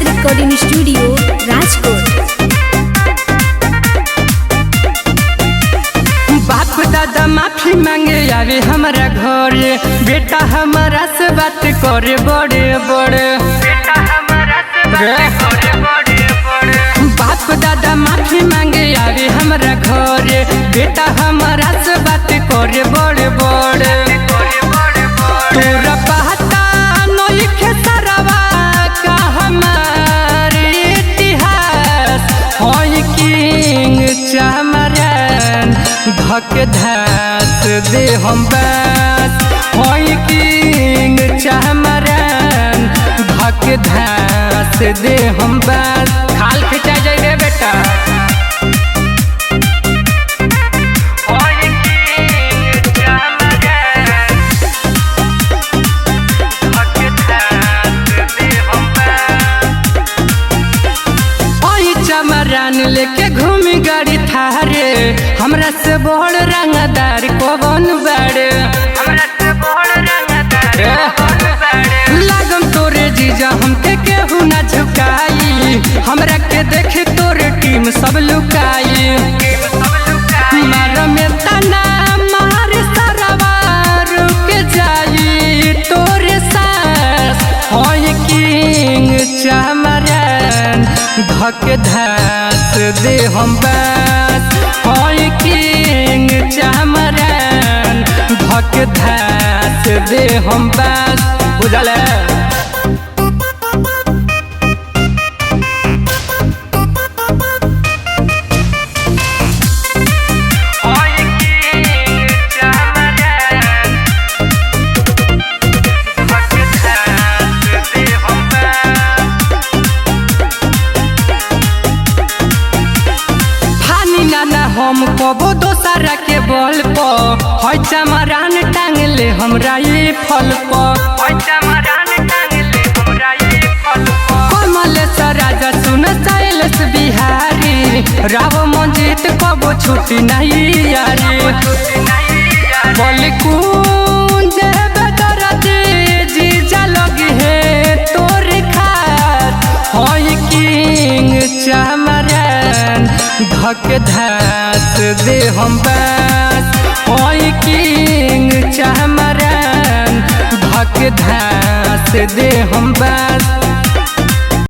Recording studio Rajkot. बाप दादा माफी मांगे आवे हमारा घर, बेटा हमारा से बात करे बड़े बड़े। बाप दादा माफी मांगे आवे हमारा घर, बेटा हमारा से बात करे बड़े बड़े। तोरा पता नहीं खेसरवा का हमारे इतिहास होई किंग चमरन धक धास दे हम बस। होई किंग चमरन धक धास दे हम बस। खाल खिंचा जाए बेटा। चमरान लेके घूमी गाड़ी थारे, हमरा से बड़ रंगदार कौन बड़े। लागम तोरे जीजा हमके केहू ना झुकाई, हमरा के देखे तोरे टीम सब लुकाई। मार में तना मार सरवा रुक जाई तोरे सास। होई किंग चमरन धक धास दे हम बस। होई किंग चमरन धक धास दे हम बस। बुझल है? हम कबो दोसरा के बल पर होय चमरान टांगले हमरा ये फल पर। कमलेश्वर राजा सुन शैलेश बिहारी, राव मंजित कबो छुट्टी नहीं यारी। बोल कुंज बेदरद जीजा लगी है तोरे खास। होय किंग चमरन धक धास दे हम बस। होई किंग चमरन धक धास दे हम बस।